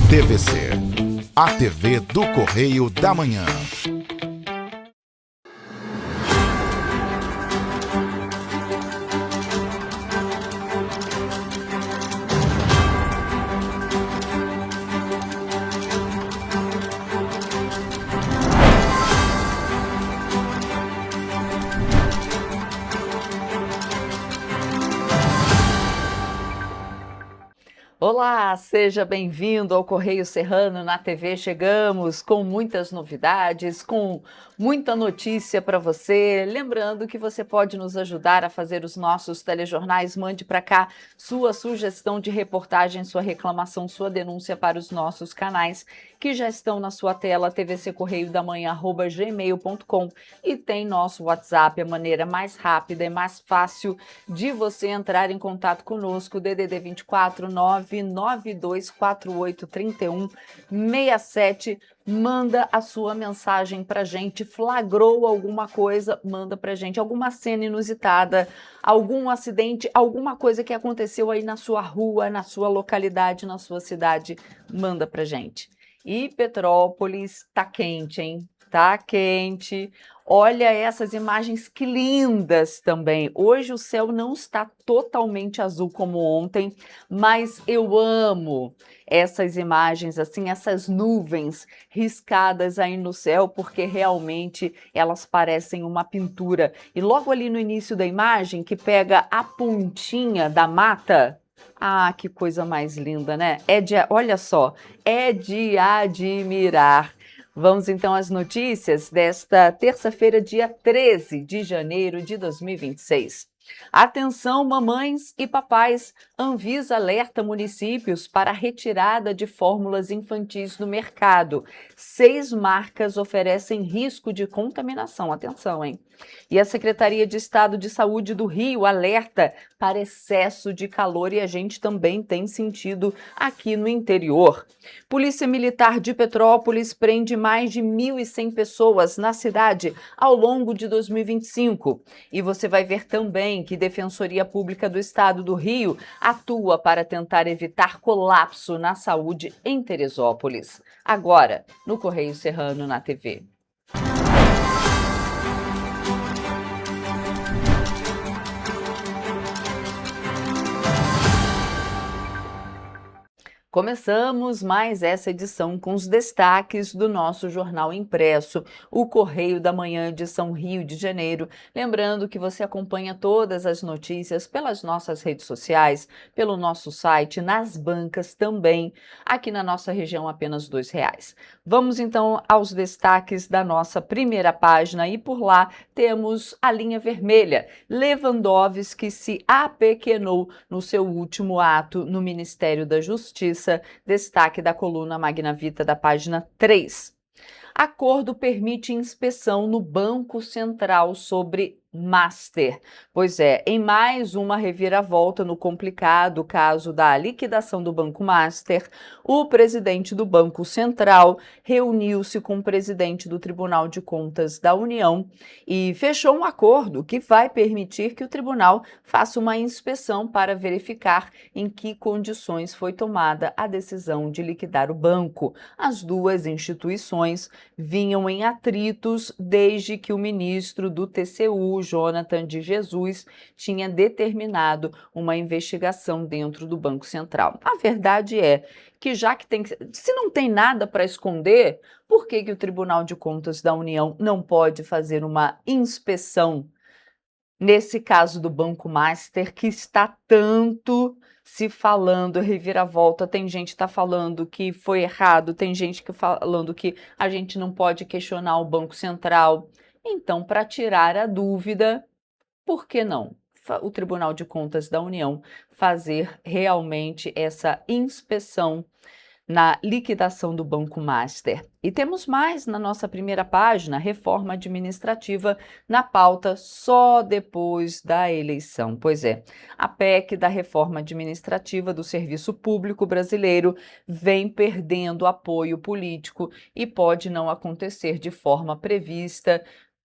TVC, a TV do Correio da Manhã. Olá, seja bem-vindo ao Correio Serrano na TV. Chegamos com muitas novidades, com muita notícia para você. Lembrando que você pode nos ajudar a fazer os nossos telejornais. Mande para cá sua sugestão de reportagem, sua reclamação, sua denúncia para os nossos canais que já estão na sua tela, tvccorreiodamanhã@gmail.com, e tem nosso WhatsApp, a maneira mais rápida e mais fácil de você entrar em contato conosco, DDD 24 992483167. Manda a sua mensagem pra gente. Flagrou alguma coisa, manda pra gente. Alguma cena inusitada, algum acidente, alguma coisa que aconteceu aí na sua rua, na sua localidade, na sua cidade, manda pra gente. E Petrópolis tá quente, hein? Tá quente. Olha essas imagens que lindas também. Hoje o céu não está totalmente azul como ontem, mas eu amo essas imagens, assim, essas nuvens riscadas aí no céu, porque realmente elas parecem uma pintura. E logo ali no início da imagem, que pega a pontinha da mata, ah, que coisa mais linda, né? Olha só, é de admirar. Vamos então às notícias desta terça-feira, dia 13 de janeiro de 2026. Atenção, mamães e papais, Anvisa alerta municípios para a retirada de fórmulas infantis do mercado. 6 marcas oferecem risco de contaminação. Atenção, hein? E a Secretaria de Estado de Saúde do Rio alerta para excesso de calor, e a gente também tem sentido aqui no interior. Polícia Militar de Petrópolis prende mais de 1.100 pessoas na cidade ao longo de 2025. E você vai ver também que Defensoria Pública do Estado do Rio atua para tentar evitar colapso na saúde em Teresópolis. Agora, no Correio Serrano na TV. Começamos mais essa edição com os destaques do nosso jornal impresso, o Correio da Manhã, edição Rio de Janeiro. Lembrando que você acompanha todas as notícias pelas nossas redes sociais, pelo nosso site, nas bancas também, aqui na nossa região apenas R$2. Vamos então aos destaques da nossa primeira página, e por lá temos a linha vermelha. Lewandowski se apequenou no seu último ato no Ministério da Justiça. Destaque da coluna Magna Vita da página 3. Acordo permite inspeção no Banco Central sobre Master. Pois é, em mais uma reviravolta no complicado caso da liquidação do Banco Master, o presidente do Banco Central reuniu-se com o presidente do Tribunal de Contas da União e fechou um acordo que vai permitir que o tribunal faça uma inspeção para verificar em que condições foi tomada a decisão de liquidar o banco. As duas instituições vinham em atritos desde que o ministro do TCU, Jonathan de Jesus, tinha determinado uma investigação dentro do Banco Central. A verdade é que se não tem nada para esconder, por que o Tribunal de Contas da União não pode fazer uma inspeção nesse caso do Banco Master, que está tanto se falando, reviravolta? Tem gente que está falando que foi errado, tem gente que falando que a gente não pode questionar o Banco Central. Então, para tirar a dúvida, por que não o Tribunal de Contas da União fazer realmente essa inspeção na liquidação do Banco Master? E temos mais na nossa primeira página: reforma administrativa na pauta só depois da eleição. Pois é, a PEC da reforma administrativa do Serviço Público Brasileiro vem perdendo apoio político e pode não acontecer de forma prevista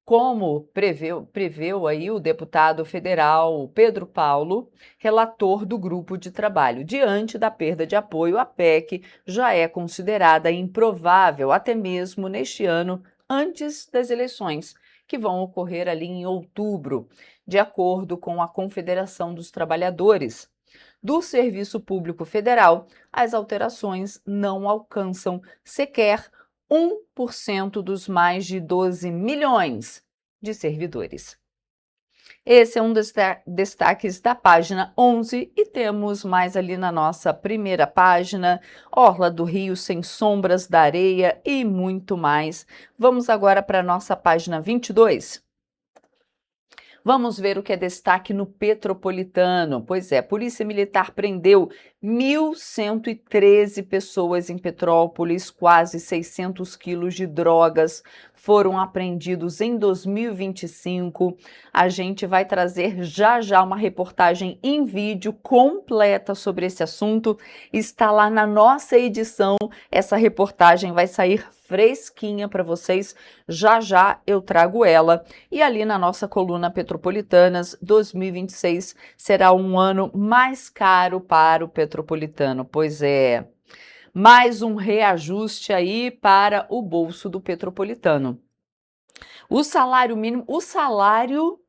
como preveu aí o deputado federal Pedro Paulo, relator do grupo de trabalho. Diante da perda de apoio, a PEC já é considerada improvável, até mesmo neste ano, antes das eleições, que vão ocorrer ali em outubro, de acordo com a Confederação dos Trabalhadores do Serviço Público Federal. As alterações não alcançam sequer 1% dos mais de 12 milhões de servidores. Esse é um dos destaques da página 11 e temos mais ali na nossa primeira página, Orla do Rio sem sombras da areia e muito mais. Vamos agora para a nossa página 22. Vamos ver o que é destaque no Petropolitano. Pois é, Polícia Militar prendeu 1.113 pessoas em Petrópolis, quase 600 quilos de drogas foram apreendidos em 2025. A gente vai trazer já já uma reportagem em vídeo completa sobre esse assunto. Está lá na nossa edição. Essa reportagem vai sair fresquinha para vocês. Já já eu trago ela. E ali na nossa coluna Petropolitanas, 2026 será um ano mais caro para o petropolitano. Pois é, mais um reajuste aí para o bolso do petropolitano. O salário mínimo, o salário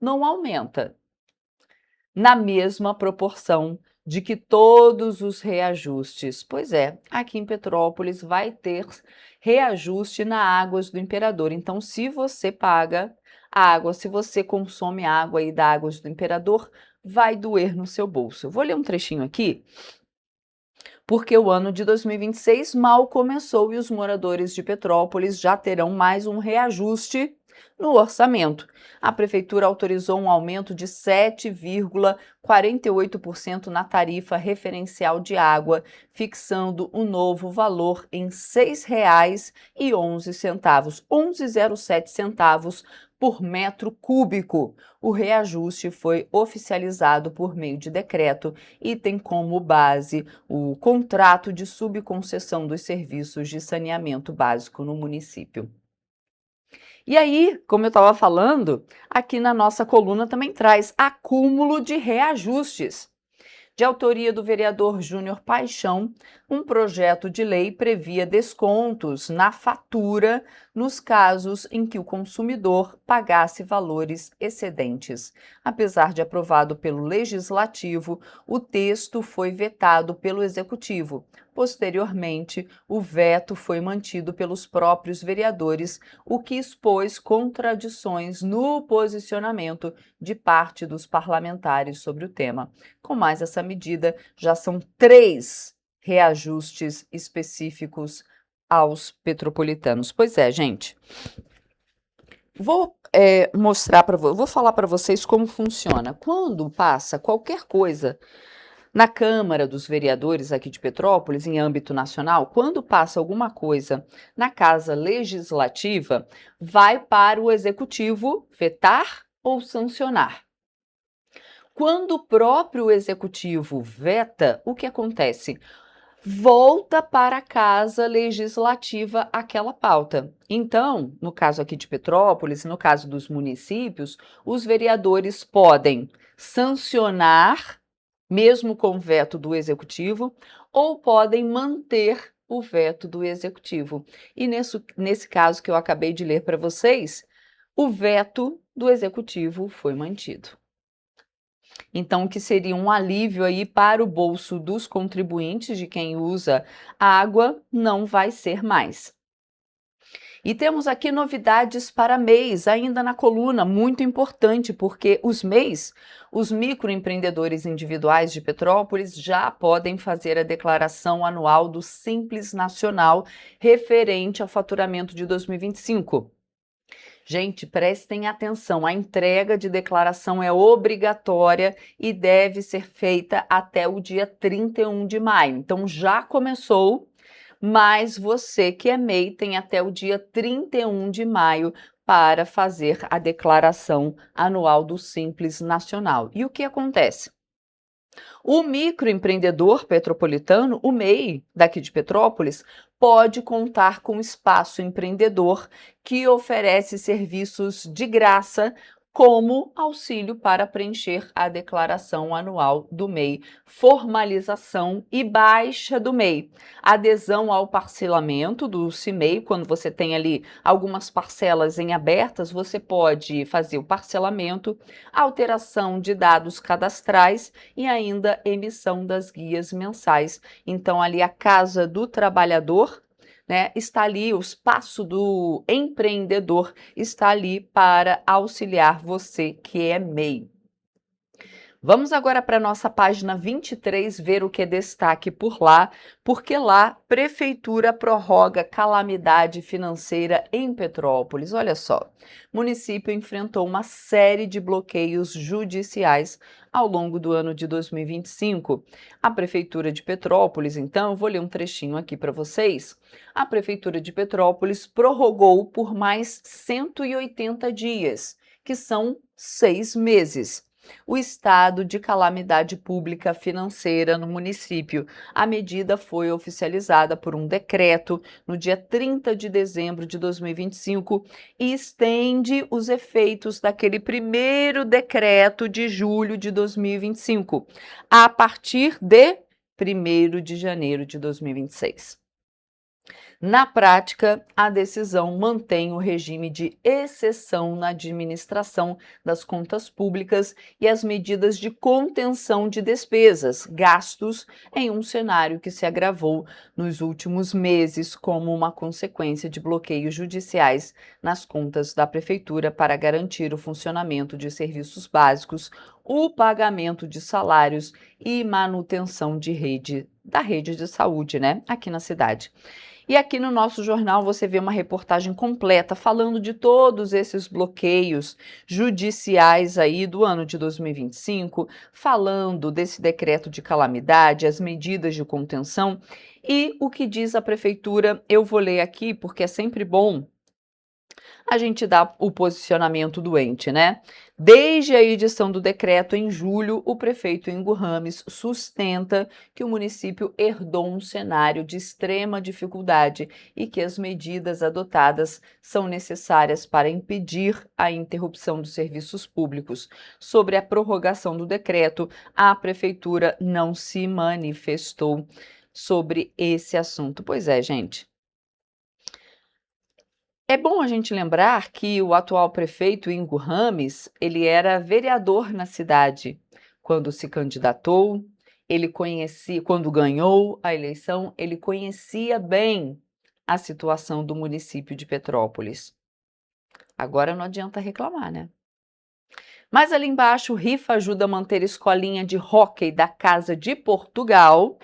não aumenta na mesma proporção de que todos os reajustes. Pois é, aqui em Petrópolis vai ter reajuste na Águas do Imperador. Então, se você paga água, se você consome água aí da Águas do Imperador, vai doer no seu bolso. Eu vou ler um trechinho aqui, porque o ano de 2026 mal começou e os moradores de Petrópolis já terão mais um reajuste no orçamento. A prefeitura autorizou um aumento de 7,48% na tarifa referencial de água, fixando um novo valor em R$ 6,11, 11,07 centavos por metro cúbico. O reajuste foi oficializado por meio de decreto e tem como base o contrato de subconcessão dos serviços de saneamento básico no município. E aí, como eu estava falando, aqui na nossa coluna também traz acúmulo de reajustes. De autoria do vereador Júnior Paixão, um projeto de lei previa descontos na fatura nos casos em que o consumidor pagasse valores excedentes. Apesar de aprovado pelo Legislativo, o texto foi vetado pelo Executivo. Posteriormente, o veto foi mantido pelos próprios vereadores, o que expôs contradições no posicionamento de parte dos parlamentares sobre o tema. Com mais essa medida, já são 3 reajustes específicos aos petropolitanos. Pois é, gente. Vou vou falar para vocês como funciona. Quando passa qualquer coisa na Câmara dos Vereadores aqui de Petrópolis, em âmbito nacional, quando passa alguma coisa na Casa Legislativa, vai para o Executivo vetar ou sancionar. Quando o próprio Executivo veta, o que acontece? Volta para a Casa Legislativa aquela pauta. Então, no caso aqui de Petrópolis, no caso dos municípios, os vereadores podem sancionar mesmo com o veto do Executivo, ou podem manter o veto do Executivo. E nesse caso que eu acabei de ler para vocês, o veto do Executivo foi mantido. Então, que seria um alívio aí para o bolso dos contribuintes, de quem usa água, não vai ser mais. E temos aqui novidades para MEIs, ainda na coluna, muito importante, porque os MEIs, os microempreendedores individuais de Petrópolis, já podem fazer a declaração anual do Simples Nacional referente ao faturamento de 2025. Gente, prestem atenção, a entrega de declaração é obrigatória e deve ser feita até o dia 31 de maio. Então, já começou, mas você que é MEI tem até o dia 31 de maio para fazer a declaração anual do Simples Nacional. E o que acontece? O microempreendedor petropolitano, o MEI, daqui de Petrópolis, pode contar com espaço empreendedor que oferece serviços de graça, como auxílio para preencher a declaração anual do MEI, formalização e baixa do MEI, adesão ao parcelamento do CIMEI. Quando você tem ali algumas parcelas em abertas, você pode fazer o parcelamento, alteração de dados cadastrais e ainda emissão das guias mensais. Então, ali a Casa do Trabalhador, né, está ali, o espaço do empreendedor está ali para auxiliar você que é MEI. Vamos agora para a nossa página 23 ver o que é destaque por lá, porque lá Prefeitura prorroga calamidade financeira em Petrópolis. Olha só, o município enfrentou uma série de bloqueios judiciais ao longo do ano de 2025. A Prefeitura de Petrópolis, então, eu vou ler um trechinho aqui para vocês. A Prefeitura de Petrópolis prorrogou por mais 180 dias, que são 6 meses, o estado de calamidade pública financeira no município. A medida foi oficializada por um decreto no dia 30 de dezembro de 2025 e estende os efeitos daquele primeiro decreto de julho de 2025 a partir de 1º de janeiro de 2026. Na prática, a decisão mantém o regime de exceção na administração das contas públicas e as medidas de contenção de despesas, gastos, em um cenário que se agravou nos últimos meses como uma consequência de bloqueios judiciais nas contas da Prefeitura para garantir o funcionamento de serviços básicos, o pagamento de salários e manutenção da rede de saúde, né, aqui na cidade. E aqui no nosso jornal você vê uma reportagem completa falando de todos esses bloqueios judiciais aí do ano de 2025, falando desse decreto de calamidade, as medidas de contenção e o que diz a prefeitura. Eu vou ler aqui porque é sempre bom a gente dá o posicionamento do ente, né? Desde a edição do decreto em julho, o prefeito Ingo Rames sustenta que o município herdou um cenário de extrema dificuldade e que as medidas adotadas são necessárias para impedir a interrupção dos serviços públicos. Sobre a prorrogação do decreto, a prefeitura não se manifestou sobre esse assunto. Pois é, gente. É bom a gente lembrar que o atual prefeito Ingo Rames, ele era vereador na cidade quando se candidatou, ele conhecia, quando ganhou a eleição, ele conhecia bem a situação do município de Petrópolis. Agora não adianta reclamar, né? Mas ali embaixo, Rifa ajuda a manter a escolinha de hóquei da Casa de Portugal.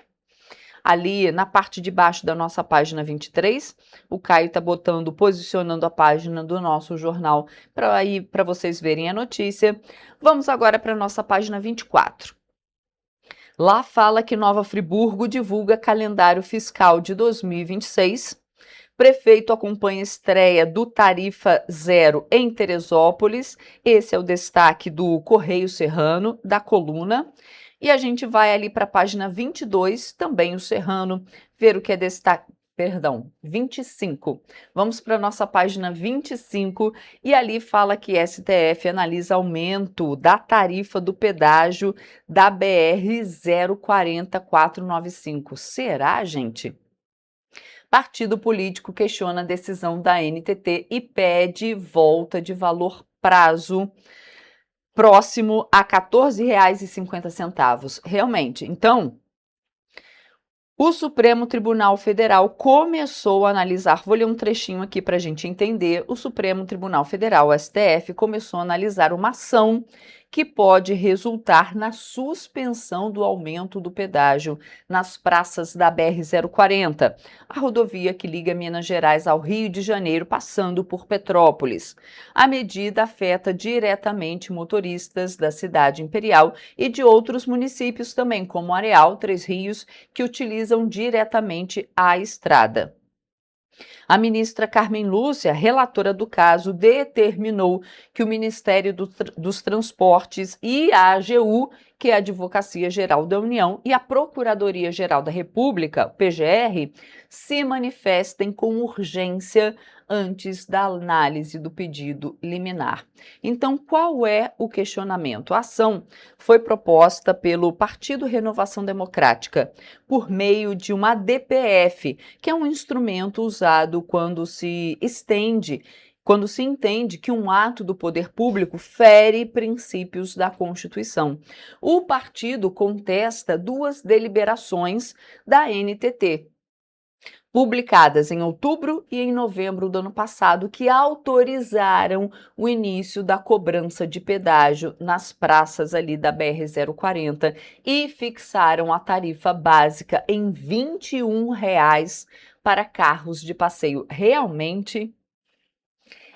Ali na parte de baixo da nossa página 23, o Caio está posicionando a página do nosso jornal para vocês verem a notícia. Vamos agora para a nossa página 24. Lá fala que Nova Friburgo divulga calendário fiscal de 2026. Prefeito acompanha a estreia do Tarifa Zero em Teresópolis. Esse é o destaque do Correio Serrano, da coluna. E a gente vai ali para a página 22, também o Serrano, ver o que é destaque. Perdão, 25. Vamos para a nossa página 25 e ali fala que STF analisa aumento da tarifa do pedágio da BR 040495. Será, gente? Partido político questiona a decisão da NTT e pede volta de valor prazo próximo a R$ 14,50. Realmente, então, o Supremo Tribunal Federal começou a analisar, vou ler um trechinho aqui para a gente entender, o Supremo Tribunal Federal, o STF, começou a analisar uma ação que pode resultar na suspensão do aumento do pedágio nas praças da BR-040, a rodovia que liga Minas Gerais ao Rio de Janeiro, passando por Petrópolis. A medida afeta diretamente motoristas da cidade imperial e de outros municípios também, como Areal, Três Rios, que utilizam diretamente a estrada. A ministra Carmen Lúcia, relatora do caso, determinou que o Ministério dos Transportes e a AGU que a Advocacia Geral da União e a Procuradoria-Geral da República, PGR, se manifestem com urgência antes da análise do pedido liminar. Então, qual é o questionamento? A ação foi proposta pelo Partido Renovação Democrática por meio de uma DPF, que é um instrumento usado quando se entende que um ato do poder público fere princípios da Constituição. O partido contesta 2 deliberações da NTT, publicadas em outubro e em novembro do ano passado, que autorizaram o início da cobrança de pedágio nas praças ali da BR-040 e fixaram a tarifa básica em R$ 21 para carros de passeio. Realmente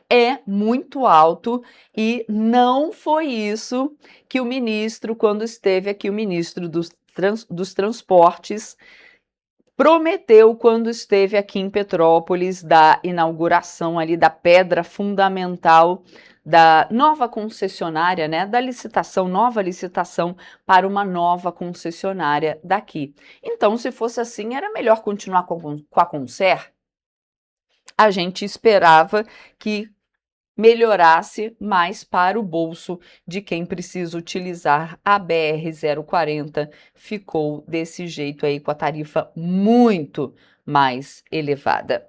é muito alto e não foi isso que o ministro, quando esteve aqui, o ministro dos Transportes, prometeu quando esteve aqui em Petrópolis, da inauguração ali da pedra fundamental da nova concessionária, né, da licitação, nova licitação para uma nova concessionária daqui. Então, se fosse assim, era melhor continuar com a Concer. A gente esperava que melhorasse mais para o bolso de quem precisa utilizar a BR-040. Ficou desse jeito aí, com a tarifa muito mais elevada.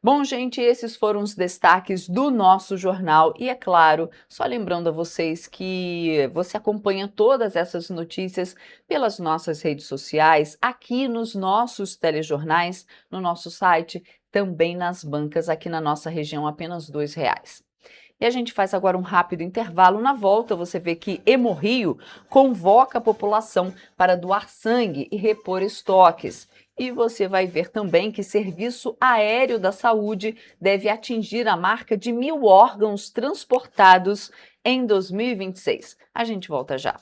Bom, gente, esses foram os destaques do nosso jornal e, é claro, só lembrando a vocês que você acompanha todas essas notícias pelas nossas redes sociais, aqui nos nossos telejornais, no nosso site, também nas bancas aqui na nossa região, apenas R$ 2. E a gente faz agora um rápido intervalo. Na volta, você vê que Hemorrio convoca a população para doar sangue e repor estoques. E você vai ver também que Serviço Aéreo da Saúde deve atingir a marca de 1.000 órgãos transportados em 2026. A gente volta já.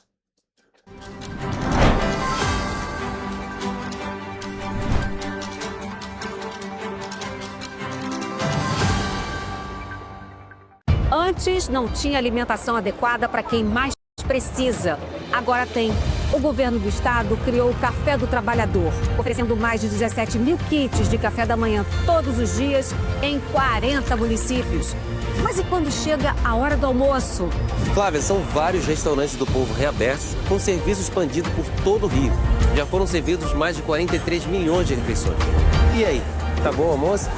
Antes não tinha alimentação adequada para quem mais precisa. Agora tem. O governo do estado criou o Café do Trabalhador, oferecendo mais de 17 mil kits de café da manhã todos os dias em 40 municípios. Mas e quando chega a hora do almoço? Flávia, são vários restaurantes do povo reabertos com serviço expandido por todo o Rio. Já foram servidos mais de 43 milhões de refeições. E aí, tá bom o almoço?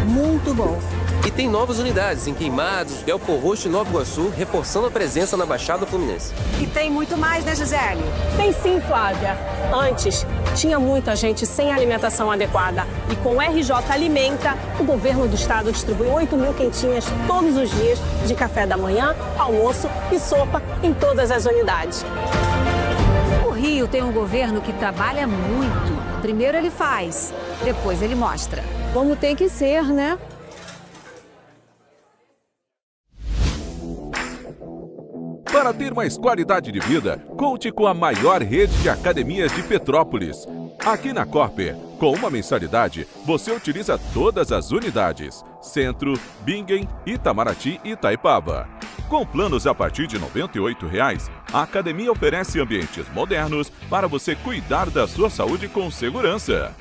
Muito bom. E tem novas unidades em Queimados, Belfor Roxo e Nova Iguaçu, reforçando a presença na Baixada Fluminense. E tem muito mais, né, Gisele? Tem sim, Flávia. Antes, tinha muita gente sem alimentação adequada. E com o RJ Alimenta, o governo do estado distribui 8 mil quentinhas todos os dias de café da manhã, almoço e sopa em todas as unidades. O Rio tem um governo que trabalha muito. Primeiro ele faz, depois ele mostra. Como tem que ser, né? Para ter mais qualidade de vida, conte com a maior rede de academias de Petrópolis. Aqui na Corper, com uma mensalidade, você utiliza todas as unidades: Centro, Bingen, Itamaraty e Itaipava. Com planos a partir de R$ 98,00, a academia oferece ambientes modernos para você cuidar da sua saúde com segurança.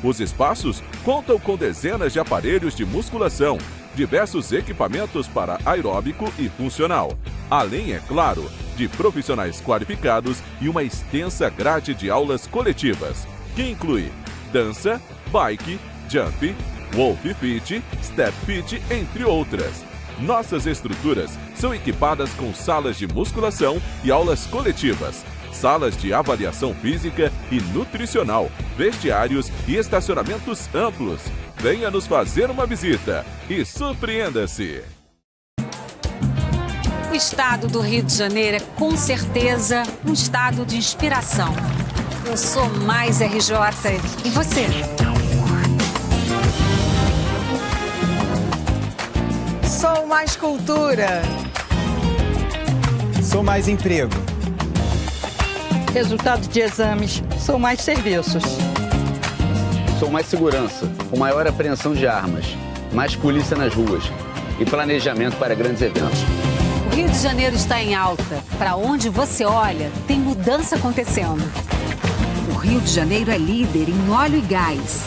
Os espaços contam com dezenas de aparelhos de musculação, diversos equipamentos para aeróbico e funcional, além, é claro, de profissionais qualificados e uma extensa grade de aulas coletivas, que inclui dança, bike, jump, wolf fit, step fit, entre outras. Nossas estruturas são equipadas com salas de musculação e aulas coletivas, salas de avaliação física e nutricional, vestiários e estacionamentos amplos. Venha nos fazer uma visita e surpreenda-se! O estado do Rio de Janeiro é, com certeza, um estado de inspiração. Eu sou mais RJ. E você? Sou mais cultura. Sou mais emprego. Resultado de exames. Sou mais serviços. Sou mais segurança, com maior apreensão de armas, mais polícia nas ruas e planejamento para grandes eventos. O Rio de Janeiro está em alta. Para onde você olha, tem mudança acontecendo. O Rio de Janeiro é líder em óleo e gás.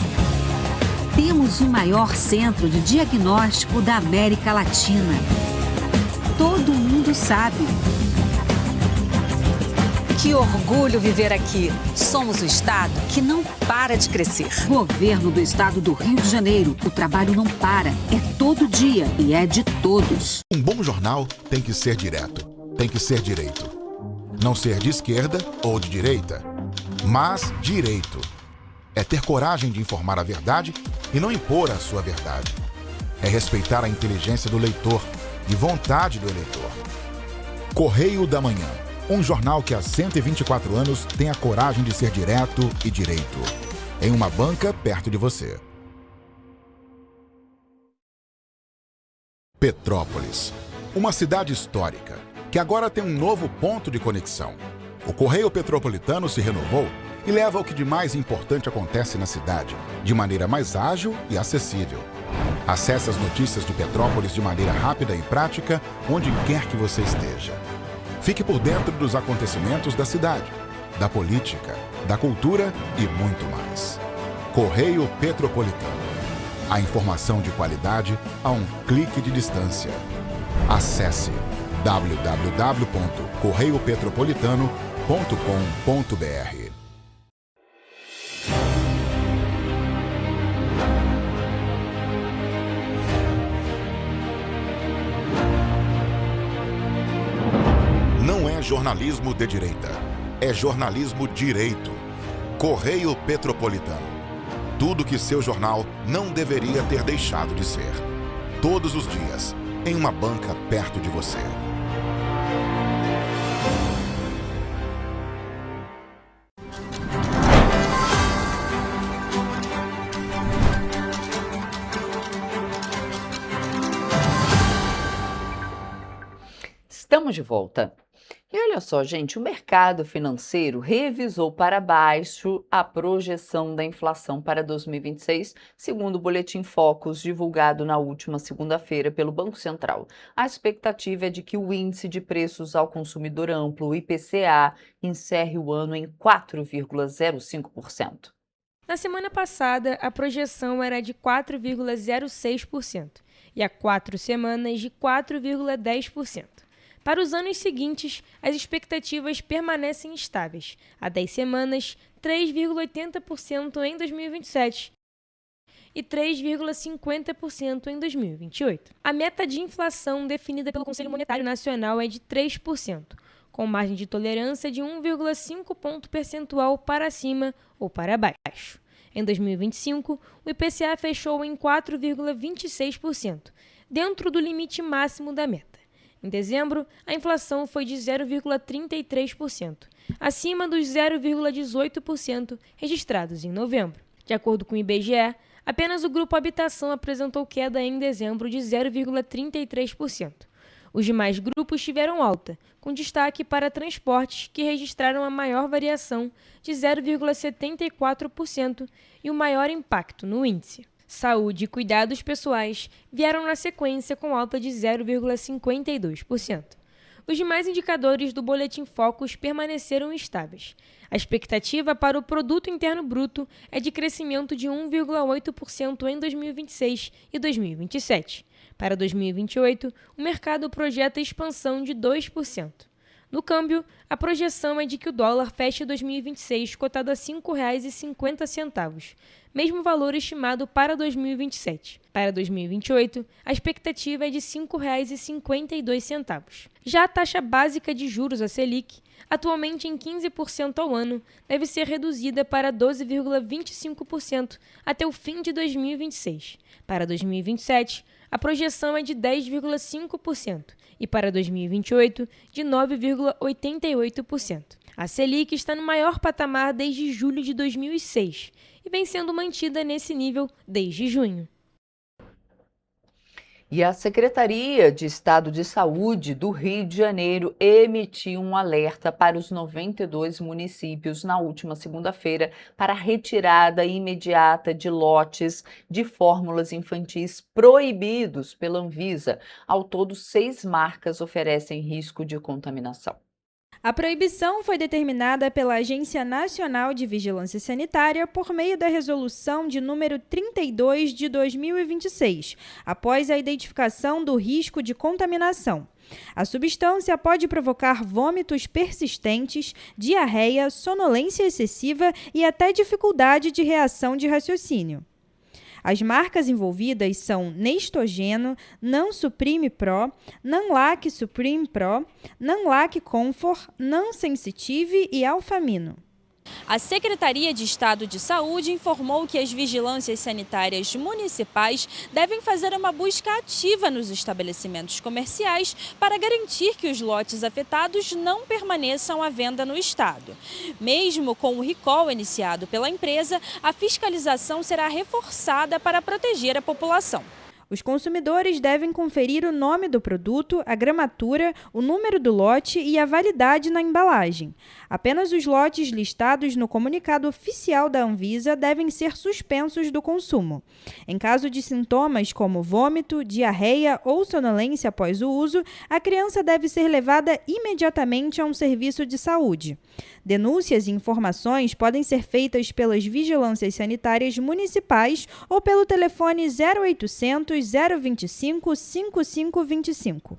Temos o maior centro de diagnóstico da América Latina. Todo mundo sabe. Que orgulho viver aqui. Somos o estado que não para de crescer. Governo do Estado do Rio de Janeiro. O trabalho não para. É todo dia e é de todos. Um bom jornal tem que ser direto, tem que ser direito. Não ser de esquerda ou de direita, mas direito. É ter coragem de informar a verdade e não impor a sua verdade. É respeitar a inteligência do leitor e vontade do eleitor. Correio da Manhã. Um jornal que há 124 anos tem a coragem de ser direto e direito. Em uma banca perto de você. Petrópolis. Uma cidade histórica que agora tem um novo ponto de conexão. O Correio Petropolitano se renovou e leva o que de mais importante acontece na cidade, de maneira mais ágil e acessível. Acesse as notícias de Petrópolis de maneira rápida e prática, onde quer que você esteja. Fique por dentro dos acontecimentos da cidade, da política, da cultura e muito mais. Correio Petropolitano. A informação de qualidade a um clique de distância. Acesse www.correiopetropolitano.com.br. Não é jornalismo de direita, é jornalismo direito. Correio Petropolitano. Tudo que seu jornal não deveria ter deixado de ser. Todos os dias, em uma banca perto de você. Estamos de volta. E olha só, gente, o mercado financeiro revisou para baixo a projeção da inflação para 2026, segundo o Boletim Focus, divulgado na última segunda-feira pelo Banco Central. A expectativa é de que o Índice de Preços ao Consumidor Amplo, o IPCA, encerre o ano em 4,05%. Na semana passada, a projeção era de 4,06% e há 4 semanas de 4,10%. Para os anos seguintes, as expectativas permanecem estáveis. Há 10 semanas, 3,80% em 2027 e 3,50% em 2028. A meta de inflação definida pelo Conselho Monetário Nacional é de 3%, com margem de tolerância de 1,5 ponto percentual para cima ou para baixo. Em 2025, o IPCA fechou em 4,26%, dentro do limite máximo da meta. Em dezembro, a inflação foi de 0,33%, acima dos 0,18% registrados em novembro. De acordo com o IBGE, apenas o grupo Habitação apresentou queda em dezembro de 0,33%. Os demais grupos tiveram alta, com destaque para transportes, que registraram a maior variação de 0,74% e o maior impacto no índice. Saúde e cuidados pessoais vieram na sequência com alta de 0,52%. Os demais indicadores do Boletim Focus permaneceram estáveis. A expectativa para o Produto Interno Bruto é de crescimento de 1,8% em 2026 e 2027. Para 2028, o mercado projeta expansão de 2%. No câmbio, a projeção é de que o dólar feche 2026 cotado a R$ 5,50, mesmo valor estimado para 2027. Para 2028, a expectativa é de R$ 5,52. Já a taxa básica de juros, a Selic, atualmente em 15% ao ano, deve ser reduzida para 12,25% até o fim de 2026. Para 2027, a projeção é de 10,5% e para 2028 de 9,88%. A Selic está no maior patamar desde julho de 2006 e vem sendo mantida nesse nível desde junho. E a Secretaria de Estado de Saúde do Rio de Janeiro emitiu um alerta para os 92 municípios na última segunda-feira para a retirada imediata de lotes de fórmulas infantis proibidos pela Anvisa. Ao todo, 6 marcas oferecem risco de contaminação. A proibição foi determinada pela Agência Nacional de Vigilância Sanitária por meio da resolução de número 32 de 2026, após a identificação do risco de contaminação. A substância pode provocar vômitos persistentes, diarreia, sonolência excessiva e até dificuldade de reação de raciocínio. As marcas envolvidas são Neistogeno, Nansuprime Pro, Nanlac Supreme Pro, Nanlac Comfort, Nansensitive e Alfamino. A Secretaria de Estado de Saúde informou que as vigilâncias sanitárias municipais devem fazer uma busca ativa nos estabelecimentos comerciais para garantir que os lotes afetados não permaneçam à venda no estado. Mesmo com o recall iniciado pela empresa, a fiscalização será reforçada para proteger a população. Os consumidores devem conferir o nome do produto, a gramatura, o número do lote e a validade na embalagem. Apenas os lotes listados no comunicado oficial da Anvisa devem ser suspensos do consumo. Em caso de sintomas como vômito, diarreia ou sonolência após o uso, a criança deve ser levada imediatamente a um serviço de saúde. Denúncias e informações podem ser feitas pelas vigilâncias sanitárias municipais ou pelo telefone 0800 025 5525.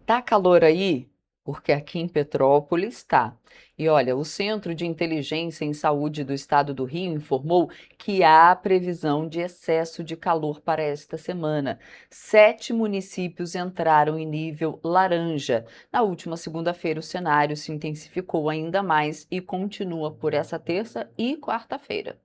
Tá calor aí? Porque aqui em Petrópolis está. E olha, o Centro de Inteligência em Saúde do Estado do Rio informou que há previsão de excesso de calor para esta semana. 7 municípios entraram em nível laranja. Na última segunda-feira, o cenário se intensificou ainda mais e continua por essa terça e quarta-feira.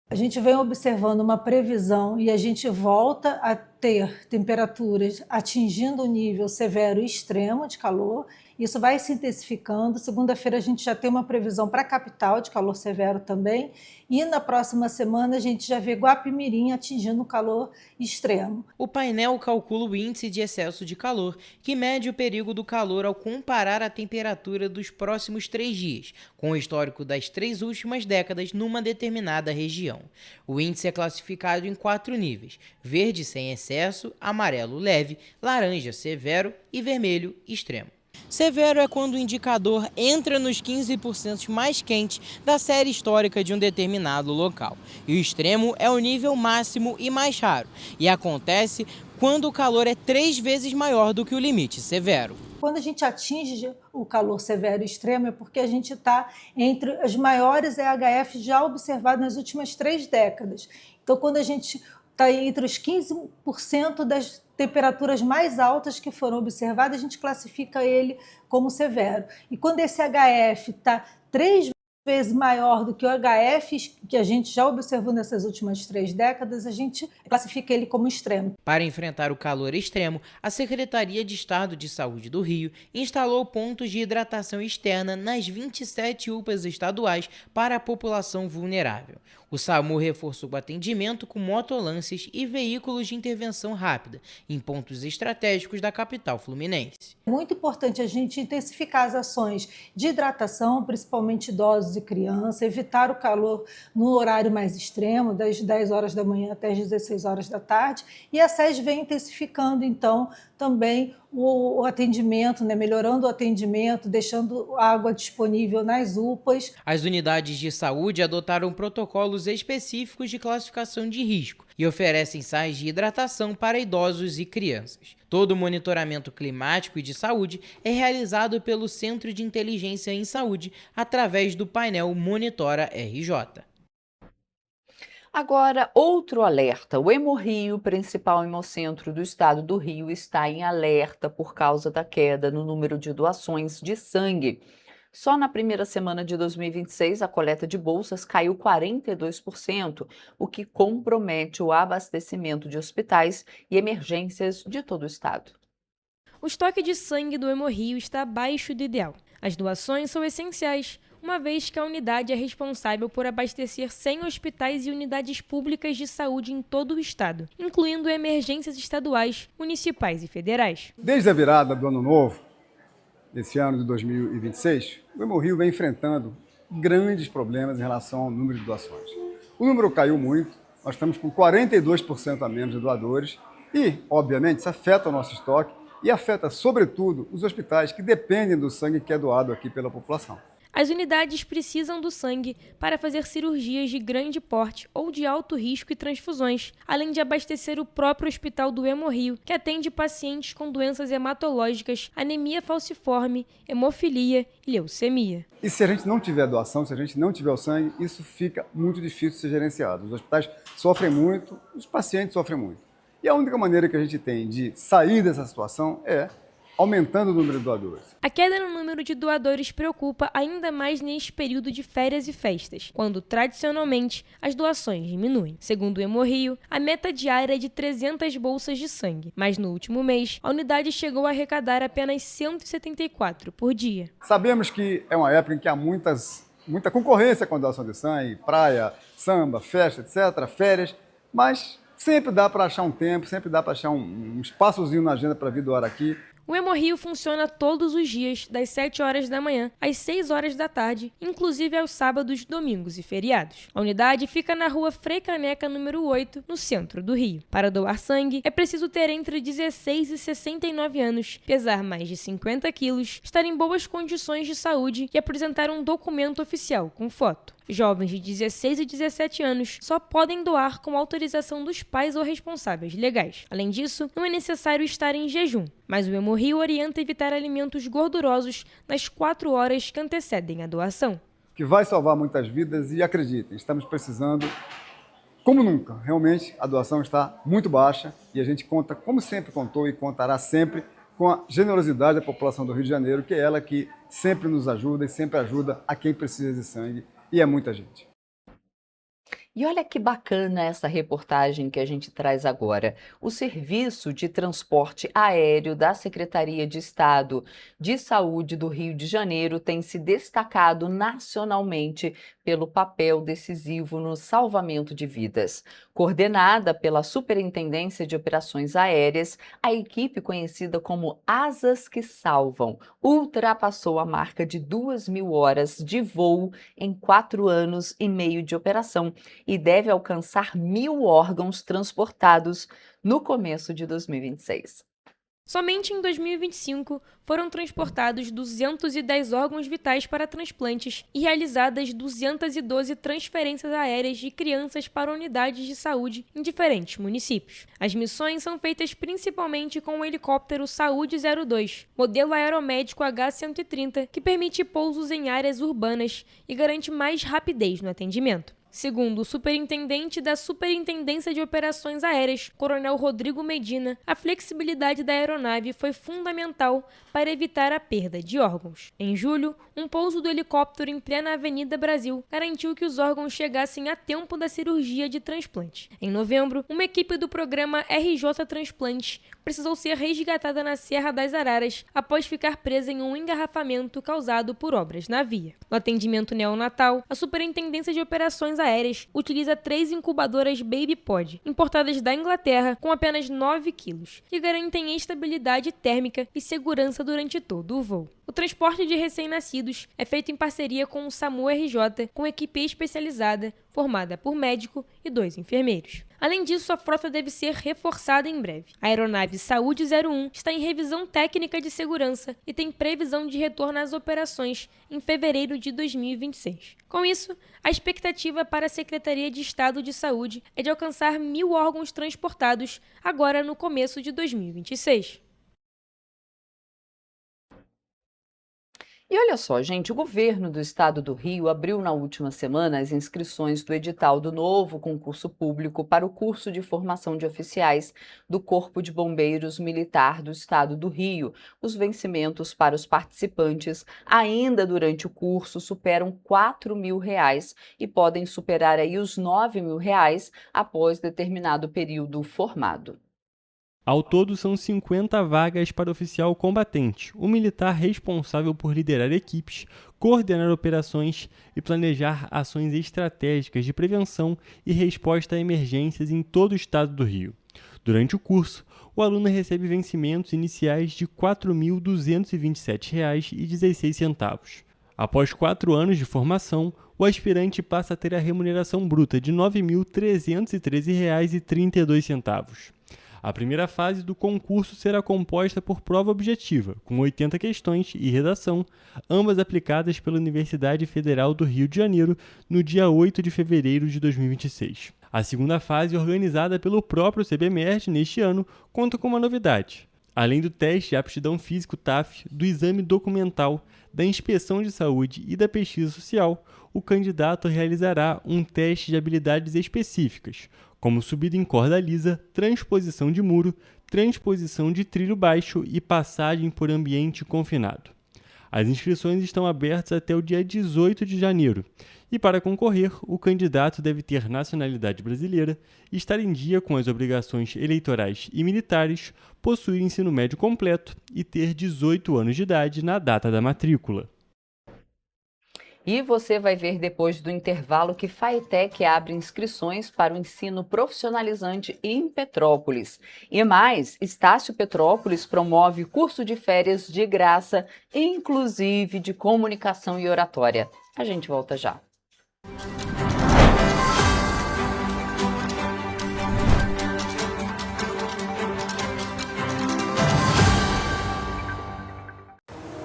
A gente vem observando uma previsão e a gente volta a ter temperaturas atingindo o nível severo e extremo de calor. Isso vai se intensificando. Segunda-feira a gente já tem uma previsão para a capital de calor severo também. E na próxima semana a gente já vê Guapimirim atingindo o calor extremo. O painel calcula o índice de excesso de calor, que mede o perigo do calor ao comparar a temperatura dos próximos 3 dias, com o histórico das 3 últimas décadas numa determinada região. O índice é classificado em 4 níveis: verde sem excesso, amarelo leve, laranja severo e vermelho extremo. Severo é quando o indicador entra nos 15% mais quentes da série histórica de um determinado local. E o extremo é o nível máximo e mais raro, e acontece quando o calor é 3 vezes maior do que o limite severo. Quando a gente atinge o calor severo e extremo é porque a gente está entre as maiores EHF já observadas nas últimas 3 décadas. Então, quando a gente está entre os 15% das temperaturas mais altas que foram observadas, a gente classifica ele como severo. E quando esse HF está 3 vezes maior do que o HF que a gente já observou nessas últimas 3 décadas, a gente classifica ele como extremo. Para enfrentar o calor extremo, a Secretaria de Estado de Saúde do Rio instalou pontos de hidratação externa nas 27 UPAs estaduais para a população vulnerável. O SAMU reforçou o atendimento com motolances e veículos de intervenção rápida em pontos estratégicos da capital fluminense. É muito importante a gente intensificar as ações de hidratação, principalmente idosos e crianças, evitar o calor no horário mais extremo, das 10 horas da manhã até as 16 horas da tarde, e a SES vem intensificando, então, também o atendimento, melhorando o atendimento, deixando água disponível nas UPAs. As unidades de saúde adotaram protocolos específicos de classificação de risco e oferecem sais de hidratação para idosos e crianças. Todo o monitoramento climático e de saúde é realizado pelo Centro de Inteligência em Saúde através do painel Monitora RJ. Agora, outro alerta. O Hemorrio, principal hemocentro do estado do Rio, está em alerta por causa da queda no número de doações de sangue. Só na primeira semana de 2026, a coleta de bolsas caiu 42%, o que compromete o abastecimento de hospitais e emergências de todo o estado. O estoque de sangue do Hemorrio está abaixo do ideal. As doações são essenciais. uma vez que a unidade é responsável por abastecer 100 hospitais e unidades públicas de saúde em todo o estado, incluindo emergências estaduais, municipais e federais. Desde a virada do ano novo, esse ano de 2026, o Hemorrio vem enfrentando grandes problemas em relação ao número de doações. O número caiu muito, nós estamos com 42% a menos de doadores e, obviamente, isso afeta o nosso estoque e afeta, sobretudo, os hospitais que dependem do sangue que é doado aqui pela população. As unidades precisam do sangue para fazer cirurgias de grande porte ou de alto risco e transfusões, além de abastecer o próprio hospital do Hemorrio, que atende pacientes com doenças hematológicas, anemia falciforme, hemofilia e leucemia. E se a gente não tiver doação, se a gente não tiver o sangue, isso fica muito difícil de ser gerenciado. Os hospitais sofrem muito, os pacientes sofrem muito. E a única maneira que a gente tem de sair dessa situação é aumentando o número de doadores. A queda no número de doadores preocupa ainda mais neste período de férias e festas, quando, tradicionalmente, as doações diminuem. Segundo o Hemorrio, a meta diária é de 300 bolsas de sangue, mas no último mês, a unidade chegou a arrecadar apenas 174 por dia. Sabemos que é uma época em que há muita concorrência com a doação de sangue, praia, samba, festa, etc., férias, mas sempre dá para achar um tempo, sempre dá para achar um espaçozinho na agenda para vir doar aqui. O Hemorrio funciona todos os dias, das 7 horas da manhã às 6 horas da tarde, inclusive aos sábados, domingos e feriados. A unidade fica na rua Frei Caneca, número 8, no centro do Rio. Para doar sangue, é preciso ter entre 16 e 69 anos, pesar mais de 50 quilos, estar em boas condições de saúde e apresentar um documento oficial com foto. Jovens de 16 e 17 anos só podem doar com autorização dos pais ou responsáveis legais. Além disso, não é necessário estar em jejum, mas o Hemorrio orienta evitar alimentos gordurosos nas 4 horas que antecedem a doação. Que vai salvar muitas vidas e acreditem, estamos precisando como nunca. Realmente a doação está muito baixa e a gente conta, como sempre contou e contará sempre, com a generosidade da população do Rio de Janeiro, que é ela que sempre nos ajuda e sempre ajuda a quem precisa de sangue. E é muita gente. E olha que bacana essa reportagem que a gente traz agora. O Serviço de Transporte Aéreo da Secretaria de Estado de Saúde do Rio de Janeiro tem se destacado nacionalmente pelo papel decisivo no salvamento de vidas. Coordenada pela Superintendência de Operações Aéreas, a equipe conhecida como Asas que Salvam ultrapassou a marca de 2.000 horas de voo em 4 anos e meio de operação e deve alcançar 1.000 órgãos transportados no começo de 2026. Somente em 2025 foram transportados 210 órgãos vitais para transplantes e realizadas 212 transferências aéreas de crianças para unidades de saúde em diferentes municípios. As missões são feitas principalmente com o helicóptero Saúde 02, modelo aeromédico H-130, que permite pousos em áreas urbanas e garante mais rapidez no atendimento. Segundo o superintendente da Superintendência de Operações Aéreas, Coronel Rodrigo Medina, a flexibilidade da aeronave foi fundamental para evitar a perda de órgãos. Em julho, um pouso do helicóptero em plena Avenida Brasil garantiu que os órgãos chegassem a tempo da cirurgia de transplante. Em novembro, uma equipe do programa RJ Transplante precisou ser resgatada na Serra das Araras após ficar presa em um engarrafamento causado por obras na via. No atendimento neonatal, a Superintendência de Operações Aéreas utiliza 3 incubadoras Baby Pod, importadas da Inglaterra, com apenas 9 quilos, e garantem estabilidade térmica e segurança durante todo o voo. O transporte de recém-nascidos é feito em parceria com o SAMU RJ, com equipe especializada, formada por médico e 2 enfermeiros. Além disso, a frota deve ser reforçada em breve. A aeronave Saúde 01 está em revisão técnica de segurança e tem previsão de retorno às operações em fevereiro de 2026. Com isso, a expectativa para a Secretaria de Estado de Saúde é de alcançar 1.000 órgãos transportados agora no começo de 2026. E olha só, gente, o governo do estado do Rio abriu na última semana as inscrições do edital do novo concurso público para o curso de formação de oficiais do Corpo de Bombeiros Militar do estado do Rio. Os vencimentos para os participantes ainda durante o curso superam R$ 4.000 e podem superar aí os R$ 9.000 após determinado período formado. Ao todo, são 50 vagas para oficial combatente, o militar responsável por liderar equipes, coordenar operações e planejar ações estratégicas de prevenção e resposta a emergências em todo o estado do Rio. Durante o curso, o aluno recebe vencimentos iniciais de R$ 4.227,16. Após 4 anos de formação, o aspirante passa a ter a remuneração bruta de R$ 9.313,32. A primeira fase do concurso será composta por prova objetiva, com 80 questões e redação, ambas aplicadas pela Universidade Federal do Rio de Janeiro no dia 8 de fevereiro de 2026. A segunda fase, organizada pelo próprio CBMERG neste ano, conta com uma novidade. Além do teste de aptidão físico TAF, do exame documental, da inspeção de saúde e da pesquisa social, o candidato realizará um teste de habilidades específicas, como subida em corda lisa, transposição de muro, transposição de trilho baixo e passagem por ambiente confinado. As inscrições estão abertas até o dia 18 de janeiro. E para concorrer, o candidato deve ter nacionalidade brasileira, estar em dia com as obrigações eleitorais e militares, possuir ensino médio completo e ter 18 anos de idade na data da matrícula. E você vai ver depois do intervalo que Faetec abre inscrições para o ensino profissionalizante em Petrópolis. E mais, Estácio Petrópolis promove curso de férias de graça, inclusive de comunicação e oratória. A gente volta já.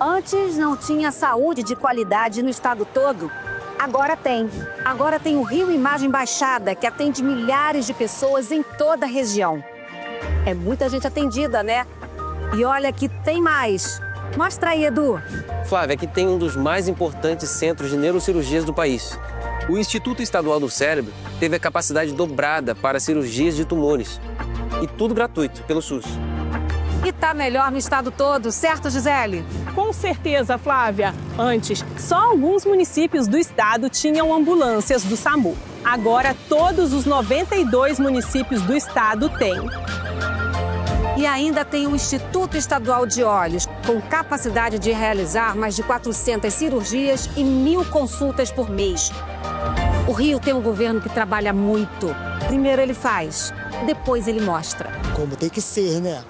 Antes não tinha saúde de qualidade no estado todo. Agora tem. Agora tem o Rio Imagem Baixada, que atende milhares de pessoas em toda a região. É muita gente atendida, né? E olha que tem mais. Mostra aí, Edu. Flávia, aqui tem um dos mais importantes centros de neurocirurgias do país. O Instituto Estadual do Cérebro teve a capacidade dobrada para cirurgias de tumores. E tudo gratuito, pelo SUS. E tá melhor no estado todo, certo, Gisele? Com certeza, Flávia. Antes, só alguns municípios do estado tinham ambulâncias do SAMU. Agora, todos os 92 municípios do estado têm. E ainda tem o Instituto Estadual de Olhos, com capacidade de realizar mais de 400 cirurgias e 1.000 consultas por mês. O Rio tem um governo que trabalha muito. Primeiro ele faz, depois ele mostra. Como tem que ser, né?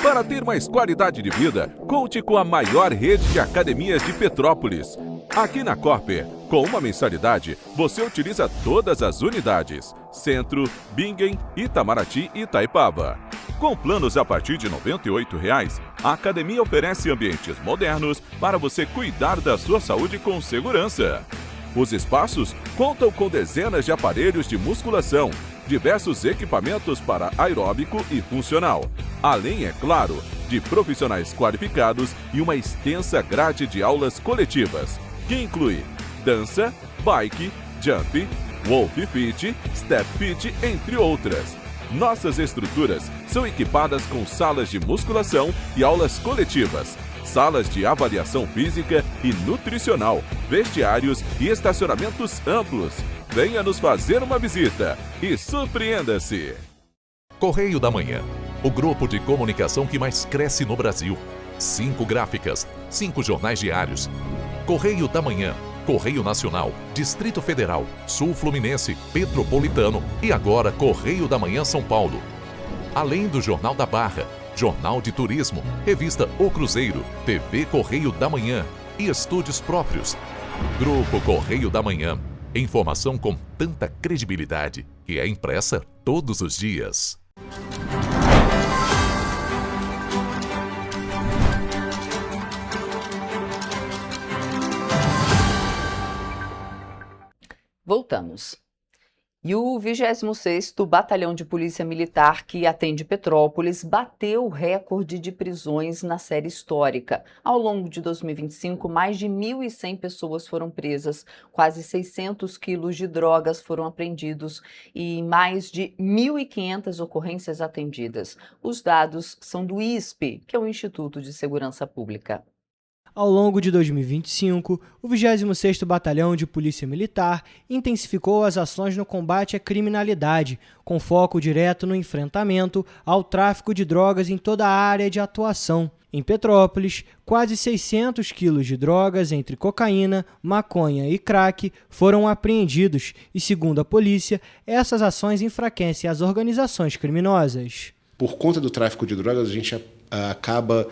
Para ter mais qualidade de vida, conte com a maior rede de academias de Petrópolis. Aqui na Corper, com uma mensalidade, você utiliza todas as unidades: Centro, Bingen, Itamaraty e Itaipava. Com planos a partir de R$ 98,00, a academia oferece ambientes modernos para você cuidar da sua saúde com segurança. Os espaços contam com dezenas de aparelhos de musculação, diversos equipamentos para aeróbico e funcional, além, é claro, de profissionais qualificados e uma extensa grade de aulas coletivas, que inclui dança, bike, jump, wolf fit, step fit, entre outras. Nossas estruturas são equipadas com salas de musculação e aulas coletivas, salas de avaliação física e nutricional, vestiários e estacionamentos amplos. Venha nos fazer uma visita e surpreenda-se! Correio da Manhã, o grupo de comunicação que mais cresce no Brasil. 5 gráficas, 5 jornais diários. Correio da Manhã, Correio Nacional, Distrito Federal, Sul Fluminense, Petropolitano e agora Correio da Manhã São Paulo. Além do Jornal da Barra, Jornal de Turismo, Revista O Cruzeiro, TV Correio da Manhã e estúdios próprios. Grupo Correio da Manhã. Informação com tanta credibilidade que é impressa todos os dias. Voltamos. E o 26º Batalhão de Polícia Militar, que atende Petrópolis, bateu o recorde de prisões na série histórica. Ao longo de 2025, mais de 1.100 pessoas foram presas, quase 600 quilos de drogas foram apreendidos e mais de 1.500 ocorrências atendidas. Os dados são do ISP, que é o Instituto de Segurança Pública. Ao longo de 2025, o 26º Batalhão de Polícia Militar intensificou as ações no combate à criminalidade, com foco direto no enfrentamento ao tráfico de drogas em toda a área de atuação. Em Petrópolis, quase 600 quilos de drogas entre cocaína, maconha e crack foram apreendidos e, segundo a polícia, essas ações enfraquecem as organizações criminosas. Por conta do tráfico de drogas, a gente acaba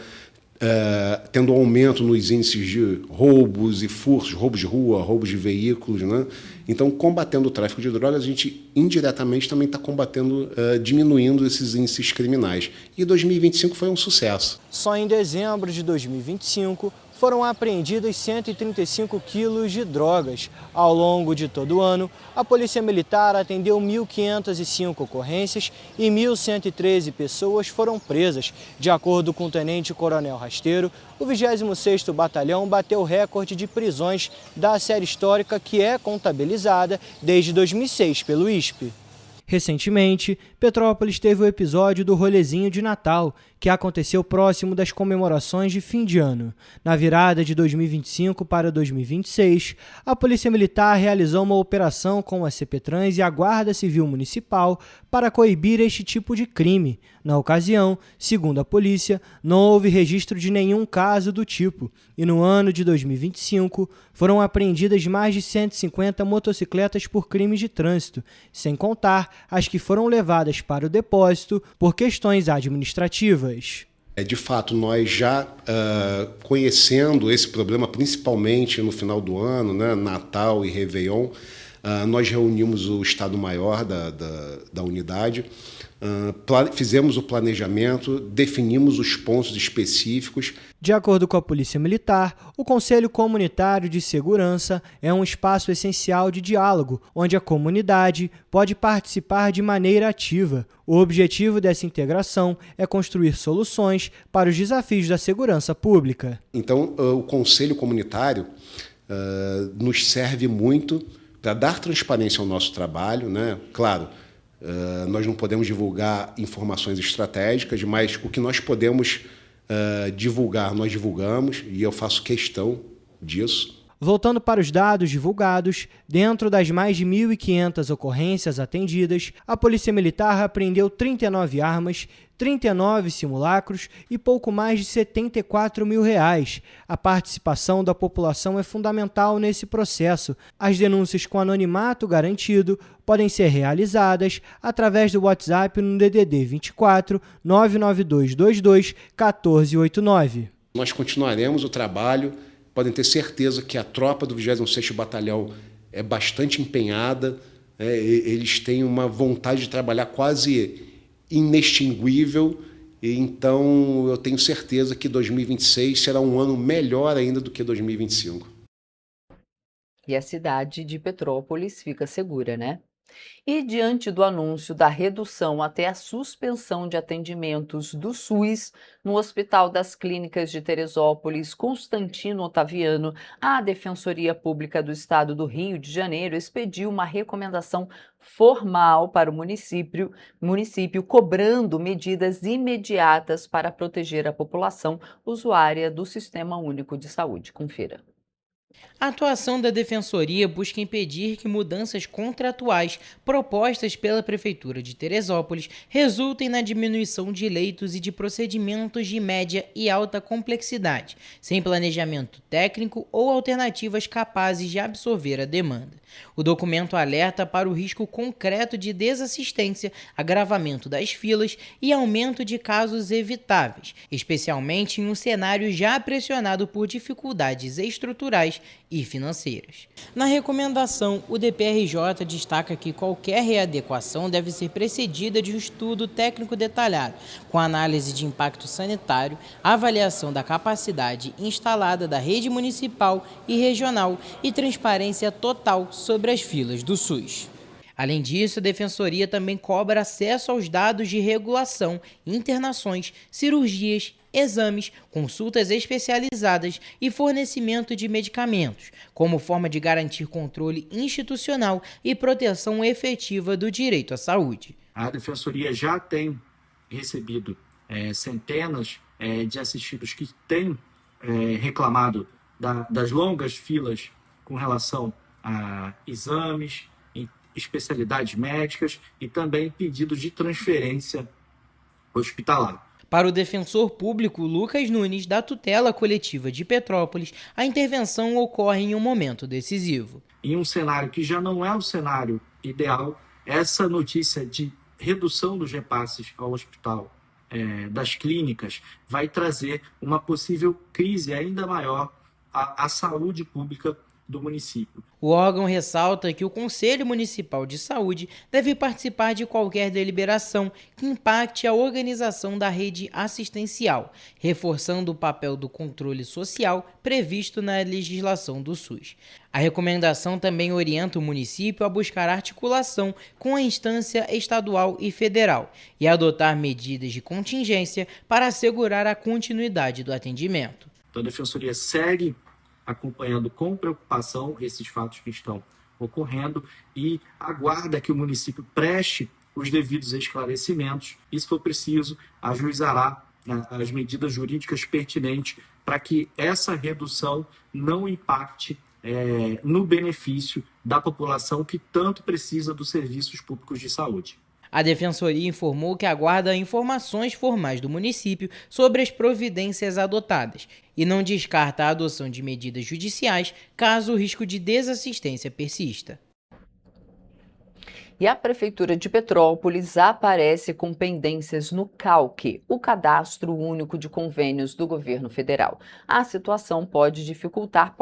tendo um aumento nos índices de roubos e furtos, roubos de rua, roubos de veículos, né? Então, combatendo o tráfico de drogas, a gente indiretamente também está combatendo, diminuindo esses índices criminais. E 2025 foi um sucesso. Só em dezembro de 2025 foram apreendidos 135 quilos de drogas. Ao longo de todo o ano, a Polícia Militar atendeu 1.505 ocorrências e 1.113 pessoas foram presas. De acordo com o Tenente-Coronel Rasteiro, o 26º Batalhão bateu o recorde de prisões da série histórica que é contabilizada desde 2006 pelo ISP. Recentemente, Petrópolis teve o episódio do rolezinho de Natal, que aconteceu próximo das comemorações de fim de ano. Na virada de 2025 para 2026, a Polícia Militar realizou uma operação com a CPTrans e a Guarda Civil Municipal para coibir este tipo de crime. Na ocasião, segundo a polícia, não houve registro de nenhum caso do tipo, e no ano de 2025 foram apreendidas mais de 150 motocicletas por crimes de trânsito, sem contar as que foram levadas para o depósito por questões administrativas. De fato, nós já conhecendo esse problema, principalmente no final do ano, né, Natal e Réveillon, nós reunimos o Estado-Maior da unidade, fizemos o planejamento, definimos os pontos específicos. De acordo com a Polícia Militar, o Conselho Comunitário de Segurança é um espaço essencial de diálogo, onde a comunidade pode participar de maneira ativa. O objetivo dessa integração é construir soluções para os desafios da segurança pública. Então, o Conselho Comunitário nos serve muito para dar transparência ao nosso trabalho, né? Claro, nós não podemos divulgar informações estratégicas, mas o que nós podemos divulgar, nós divulgamos, e eu faço questão disso. Voltando para os dados divulgados, dentro das mais de 1.500 ocorrências atendidas, a Polícia Militar apreendeu 39 armas, 39 simulacros e pouco mais de R$74 mil. A participação da população é fundamental nesse processo. As denúncias com anonimato garantido podem ser realizadas através do WhatsApp no DDD 24 99222 1489. Nós continuaremos o trabalho. Podem ter certeza que a tropa do 26º Batalhão é bastante empenhada, eles têm uma vontade de trabalhar quase inextinguível, então eu tenho certeza que 2026 será um ano melhor ainda do que 2025. E a cidade de Petrópolis fica segura, né? E diante do anúncio da redução até a suspensão de atendimentos do SUS no Hospital das Clínicas de Teresópolis, Constantino Otaviano, a Defensoria Pública do Estado do Rio de Janeiro expediu uma recomendação formal para o município cobrando medidas imediatas para proteger a população usuária do Sistema Único de Saúde. Confira. A atuação da Defensoria busca impedir que mudanças contratuais propostas pela Prefeitura de Teresópolis resultem na diminuição de leitos e de procedimentos de média e alta complexidade, sem planejamento técnico ou alternativas capazes de absorver a demanda. O documento alerta para o risco concreto de desassistência, agravamento das filas e aumento de casos evitáveis, especialmente em um cenário já pressionado por dificuldades estruturais e financeiras. Na recomendação, o DPRJ destaca que qualquer readequação deve ser precedida de um estudo técnico detalhado, com análise de impacto sanitário, avaliação da capacidade instalada da rede municipal e regional e transparência total sobre as filas do SUS. Além disso, a Defensoria também cobra acesso aos dados de regulação, internações, cirurgias, exames, consultas especializadas e fornecimento de medicamentos, como forma de garantir controle institucional e proteção efetiva do direito à saúde. A Defensoria já tem recebido centenas de assistidos que têm reclamado das longas filas com relação a exames, especialidades médicas e também pedidos de transferência hospitalar. Para o defensor público Lucas Nunes, da tutela coletiva de Petrópolis, a intervenção ocorre em um momento decisivo. Em um cenário que já não é o cenário ideal, essa notícia de redução dos repasses ao hospital das clínicas vai trazer uma possível crise ainda maior à saúde pública do município. O órgão ressalta que o Conselho Municipal de Saúde deve participar de qualquer deliberação que impacte a organização da rede assistencial, reforçando o papel do controle social previsto na legislação do SUS. A recomendação também orienta o município a buscar articulação com a instância estadual e federal e adotar medidas de contingência para assegurar a continuidade do atendimento. Então, a Defensoria segue acompanhando com preocupação esses fatos que estão ocorrendo e aguarda que o município preste os devidos esclarecimentos e, se for preciso, ajuizará as medidas jurídicas pertinentes para que essa redução não impacte no benefício da população que tanto precisa dos serviços públicos de saúde. A Defensoria informou que aguarda informações formais do município sobre as providências adotadas e não descarta a adoção de medidas judiciais caso o risco de desassistência persista. E a Prefeitura de Petrópolis aparece com pendências no CALC, o Cadastro Único de Convênios do Governo Federal. A situação pode dificulta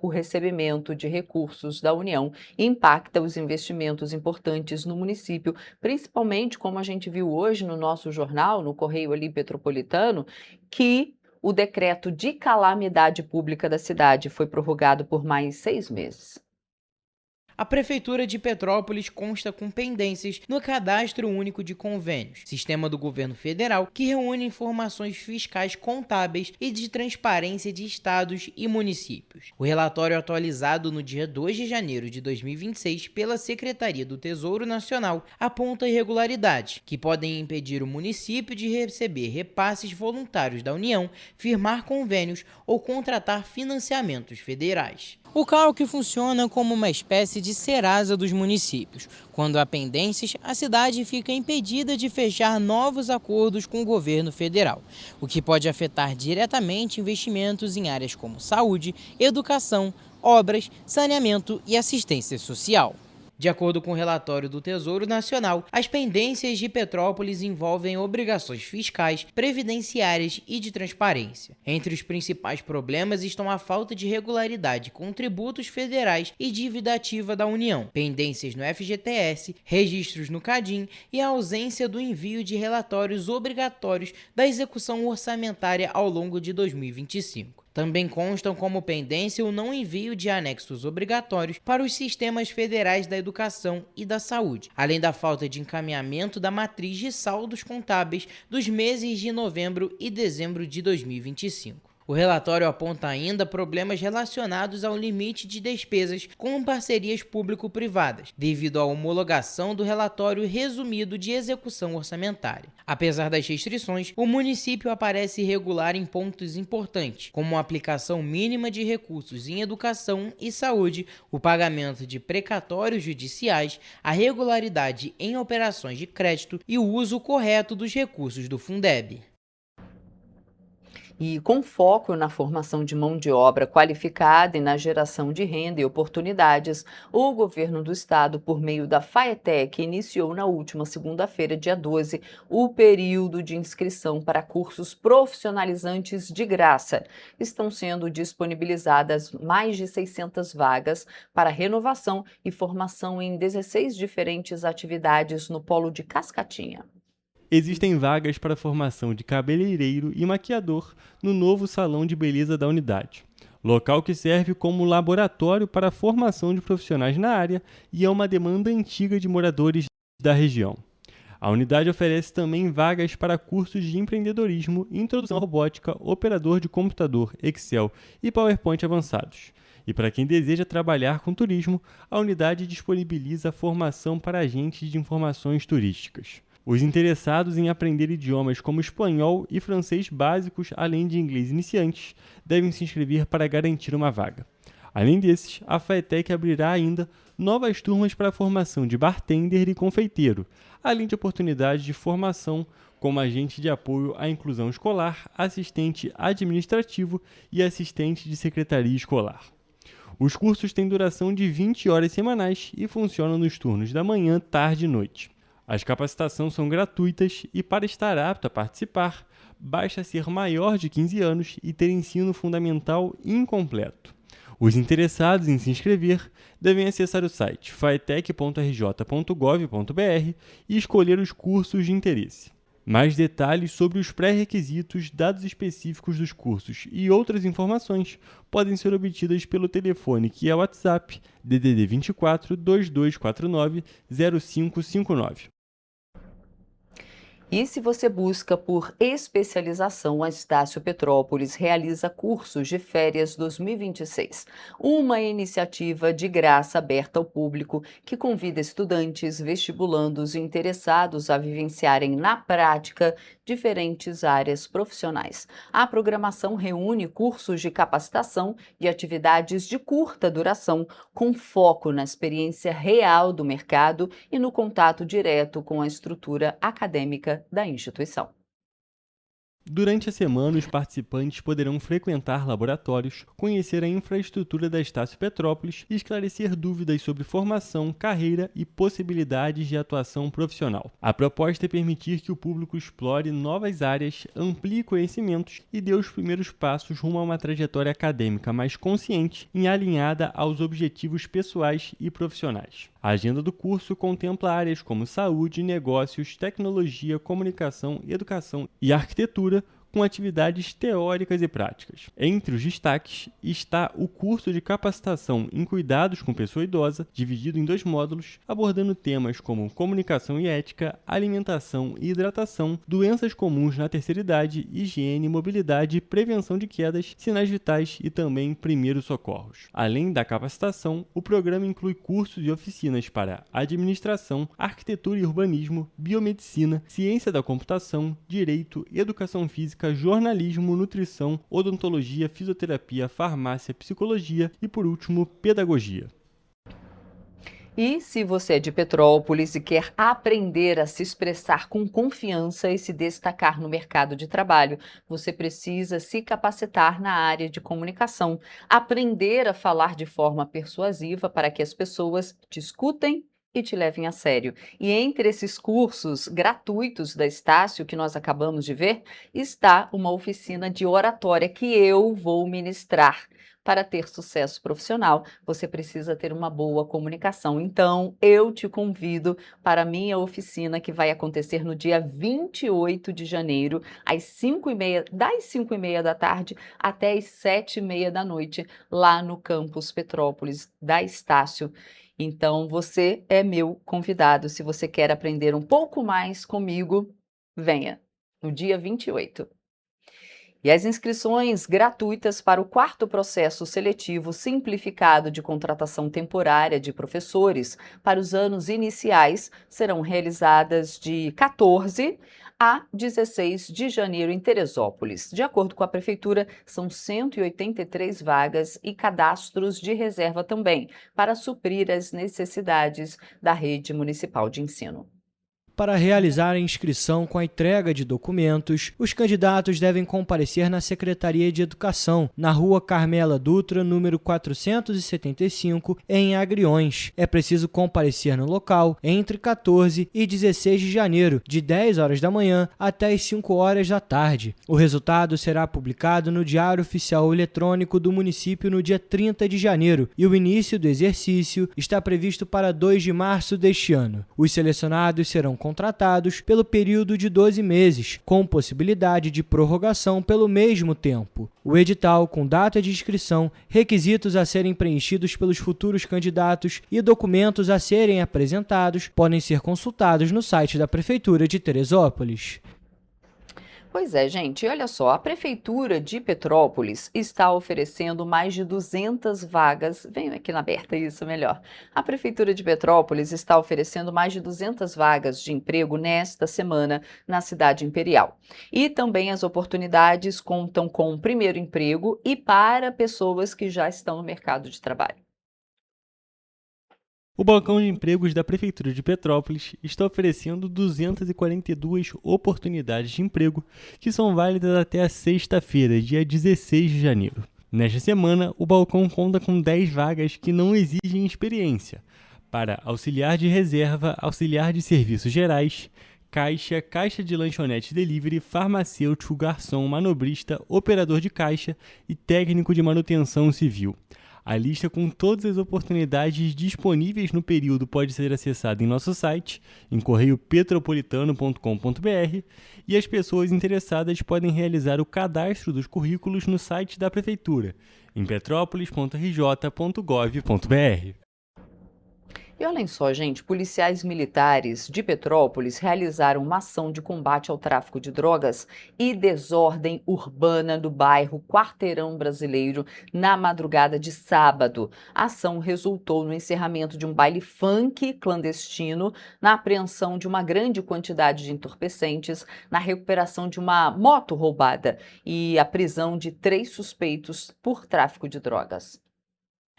o recebimento de recursos da União e impacta os investimentos importantes no município, principalmente, como a gente viu hoje no nosso jornal, no Correio ali Petropolitano, que o decreto de calamidade pública da cidade foi prorrogado por mais 6 meses. A Prefeitura de Petrópolis consta com pendências no Cadastro Único de Convênios, sistema do governo federal que reúne informações fiscais contábeis e de transparência de estados e municípios. O relatório atualizado no dia 2 de janeiro de 2026 pela Secretaria do Tesouro Nacional aponta irregularidades que podem impedir o município de receber repasses voluntários da União, firmar convênios ou contratar financiamentos federais. O CALC funciona como uma espécie de Serasa dos municípios. Quando há pendências, a cidade fica impedida de fechar novos acordos com o governo federal, o que pode afetar diretamente investimentos em áreas como saúde, educação, obras, saneamento e assistência social. De acordo com o relatório do Tesouro Nacional, as pendências de Petrópolis envolvem obrigações fiscais, previdenciárias e de transparência. Entre os principais problemas estão a falta de regularidade com tributos federais e dívida ativa da União, pendências no FGTS, registros no CADIM e a ausência do envio de relatórios obrigatórios da execução orçamentária ao longo de 2025. Também constam como pendência o não envio de anexos obrigatórios para os sistemas federais da educação e da saúde, além da falta de encaminhamento da matriz de saldos contábeis dos meses de novembro e dezembro de 2025. O relatório aponta ainda problemas relacionados ao limite de despesas com parcerias público-privadas, devido à homologação do relatório resumido de execução orçamentária. Apesar das restrições, o município aparece irregular em pontos importantes, como a aplicação mínima de recursos em educação e saúde, o pagamento de precatórios judiciais, a regularidade em operações de crédito e o uso correto dos recursos do Fundeb. E com foco na formação de mão de obra qualificada e na geração de renda e oportunidades, o governo do estado, por meio da FAETEC, iniciou na última segunda-feira, dia 12, o período de inscrição para cursos profissionalizantes de graça. Estão sendo disponibilizadas mais de 600 vagas para renovação e formação em 16 diferentes atividades no polo de Cascatinha. Existem vagas para formação de cabeleireiro e maquiador no novo salão de beleza da unidade, local que serve como laboratório para a formação de profissionais na área e é uma demanda antiga de moradores da região. A unidade oferece também vagas para cursos de empreendedorismo, introdução à robótica, operador de computador, Excel e PowerPoint avançados. E para quem deseja trabalhar com turismo, a unidade disponibiliza a formação para agentes de informações turísticas. Os interessados em aprender idiomas como espanhol e francês básicos, além de inglês iniciantes, devem se inscrever para garantir uma vaga. Além desses, a FATEC abrirá ainda novas turmas para a formação de bartender e confeiteiro, além de oportunidades de formação como agente de apoio à inclusão escolar, assistente administrativo e assistente de secretaria escolar. Os cursos têm duração de 20 horas semanais e funcionam nos turnos da manhã, tarde e noite. As capacitações são gratuitas e, para estar apto a participar, basta ser maior de 15 anos e ter ensino fundamental incompleto. Os interessados em se inscrever devem acessar o site faetec.rj.gov.br e escolher os cursos de interesse. Mais detalhes sobre os pré-requisitos, dados específicos dos cursos e outras informações podem ser obtidas pelo telefone que é o WhatsApp DDD 24 2249 0559. E se você busca por especialização, a Estácio Petrópolis realiza cursos de férias 2026, uma iniciativa de graça aberta ao público que convida estudantes, vestibulandos e interessados a vivenciarem na prática diferentes áreas profissionais. A programação reúne cursos de capacitação e atividades de curta duração, com foco na experiência real do mercado e no contato direto com a estrutura acadêmica da instituição. Durante a semana, os participantes poderão frequentar laboratórios, conhecer a infraestrutura da Estácio Petrópolis e esclarecer dúvidas sobre formação, carreira e possibilidades de atuação profissional. A proposta é permitir que o público explore novas áreas, amplie conhecimentos e dê os primeiros passos rumo a uma trajetória acadêmica mais consciente e alinhada aos objetivos pessoais e profissionais. A agenda do curso contempla áreas como saúde, negócios, tecnologia, comunicação, educação e arquitetura, com atividades teóricas e práticas. Entre os destaques está o curso de capacitação em cuidados com pessoa idosa, dividido em 2 módulos, abordando temas como comunicação e ética, alimentação e hidratação, doenças comuns na terceira idade, higiene, mobilidade, prevenção de quedas, sinais vitais e também primeiros socorros. Além da capacitação, o programa inclui cursos e oficinas para administração, arquitetura e urbanismo, biomedicina, ciência da computação, direito, educação física, jornalismo, nutrição, odontologia, fisioterapia, farmácia, psicologia e, por último, pedagogia. E se você é de Petrópolis e quer aprender a se expressar com confiança e se destacar no mercado de trabalho, você precisa se capacitar na área de comunicação, aprender a falar de forma persuasiva para que as pessoas te escutem e te levem a sério. E entre esses cursos gratuitos da Estácio que nós acabamos de ver, está uma oficina de oratória que eu vou ministrar. Para ter sucesso profissional, você precisa ter uma boa comunicação. Então, eu te convido para a minha oficina, que vai acontecer no dia 28 de janeiro, das 5h30 da tarde até as 7h30 da noite, lá no campus Petrópolis da Estácio. Então, você é meu convidado. Se você quer aprender um pouco mais comigo, venha no dia 28. E as inscrições gratuitas para o 4º processo seletivo simplificado de contratação temporária de professores para os anos iniciais serão realizadas de 14 a 16 de janeiro em Teresópolis. De acordo com a Prefeitura, são 183 vagas e cadastros de reserva também, para suprir as necessidades da rede municipal de ensino. Para realizar a inscrição com a entrega de documentos, os candidatos devem comparecer na Secretaria de Educação, na Rua Carmela Dutra, número 475, em Agriões. É preciso comparecer no local entre 14 e 16 de janeiro, de 10 horas da manhã até as 5 horas da tarde. O resultado será publicado no Diário Oficial Eletrônico do município no dia 30 de janeiro e o início do exercício está previsto para 2 de março deste ano. Os selecionados serão contratados pelo período de 12 meses, com possibilidade de prorrogação pelo mesmo tempo. O edital, com data de inscrição, requisitos a serem preenchidos pelos futuros candidatos e documentos a serem apresentados podem ser consultados no site da Prefeitura de Teresópolis. Pois é, gente, olha só, a Prefeitura de Petrópolis está oferecendo mais de 200 vagas. Venho aqui na aberta, isso melhor. A Prefeitura de Petrópolis está oferecendo mais de 200 vagas de emprego nesta semana na Cidade Imperial. E também as oportunidades contam com o primeiro emprego e para pessoas que já estão no mercado de trabalho. O balcão de empregos da Prefeitura de Petrópolis está oferecendo 242 oportunidades de emprego que são válidas até a sexta-feira, dia 16 de janeiro. Nesta semana, o balcão conta com 10 vagas que não exigem experiência, para auxiliar de reserva, auxiliar de serviços gerais, caixa de lanchonete delivery, farmacêutico, garçom, manobrista, operador de caixa e técnico de manutenção civil. A lista com todas as oportunidades disponíveis no período pode ser acessada em nosso site, em correiopetropolitano.com.br, e as pessoas interessadas podem realizar o cadastro dos currículos no site da Prefeitura, em petrópolis.rj.gov.br. E olhem só, gente, policiais militares de Petrópolis realizaram uma ação de combate ao tráfico de drogas e desordem urbana do bairro Quarteirão Brasileiro na madrugada de sábado. A ação resultou no encerramento de um baile funk clandestino, na apreensão de uma grande quantidade de entorpecentes, na recuperação de uma moto roubada e a prisão de 3 suspeitos por tráfico de drogas.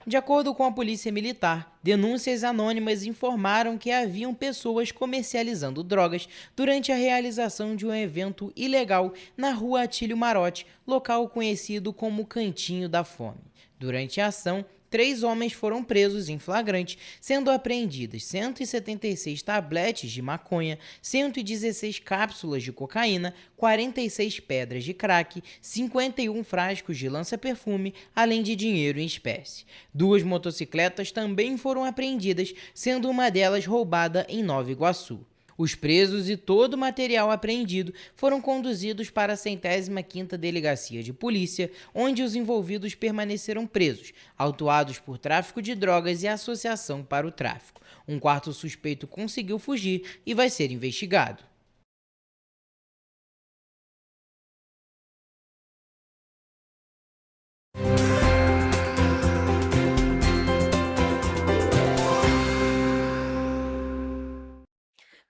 De acordo com a Polícia Militar, denúncias anônimas informaram que haviam pessoas comercializando drogas durante a realização de um evento ilegal na rua Atílio Marotti, local conhecido como Cantinho da Fome. Durante a ação, 3 homens foram presos em flagrante, sendo apreendidas 176 tabletes de maconha, 116 cápsulas de cocaína, 46 pedras de crack, 51 frascos de lança-perfume, além de dinheiro em espécie. 2 motocicletas também foram apreendidas, sendo uma delas roubada em Nova Iguaçu. Os presos e todo o material apreendido foram conduzidos para a 105ª Delegacia de Polícia, onde os envolvidos permaneceram presos, autuados por tráfico de drogas e associação para o tráfico. Um 4º suspeito conseguiu fugir e vai ser investigado.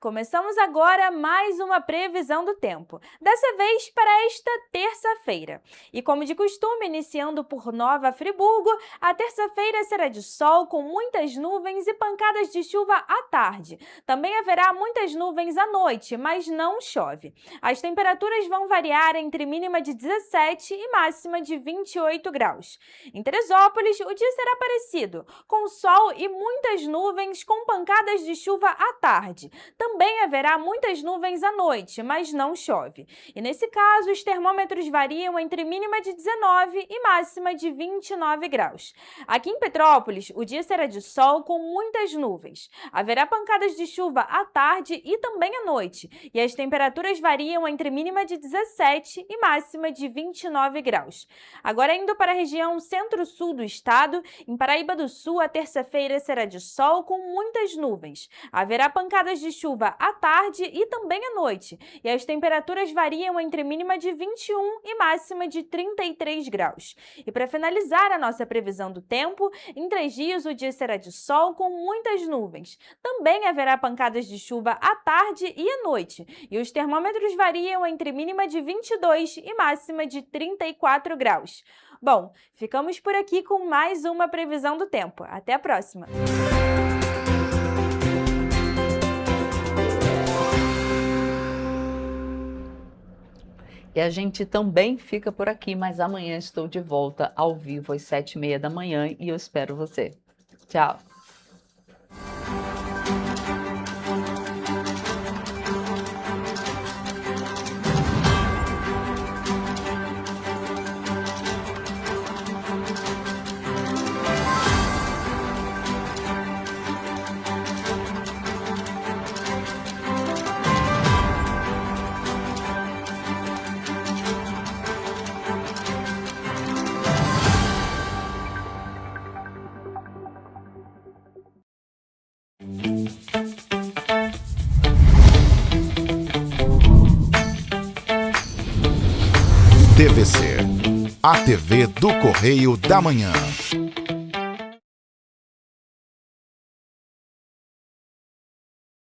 Começamos agora mais uma previsão do tempo, dessa vez para esta terça-feira. E como de costume, iniciando por Nova Friburgo, a terça-feira será de sol com muitas nuvens e pancadas de chuva à tarde. Também haverá muitas nuvens à noite, mas não chove. As temperaturas vão variar entre mínima de 17 e máxima de 28 graus. Em Teresópolis, o dia será parecido, com sol e muitas nuvens com pancadas de chuva à tarde. Também haverá muitas nuvens à noite, mas não chove. E nesse caso, os termômetros variam entre mínima de 19 e máxima de 29 graus. Aqui em Petrópolis, o dia será de sol com muitas nuvens. Haverá pancadas de chuva à tarde e também à noite. E as temperaturas variam entre mínima de 17 e máxima de 29 graus. Agora, indo para a região centro-sul do estado, em Paraíba do Sul, a terça-feira será de sol com muitas nuvens. Haverá pancadas de chuva à tarde e também à noite, e as temperaturas variam entre mínima de 21 e máxima de 33 graus. E para finalizar a nossa previsão do tempo, em 3 dias o dia será de sol com muitas nuvens. Também haverá pancadas de chuva à tarde e à noite, e os termômetros variam entre mínima de 22 e máxima de 34 graus. Bom, ficamos por aqui com mais uma previsão do tempo. Até a próxima! E a gente também fica por aqui, mas amanhã estou de volta ao vivo às 7h30 da manhã e eu espero você. Tchau! TVC, a TV do Correio da Manhã.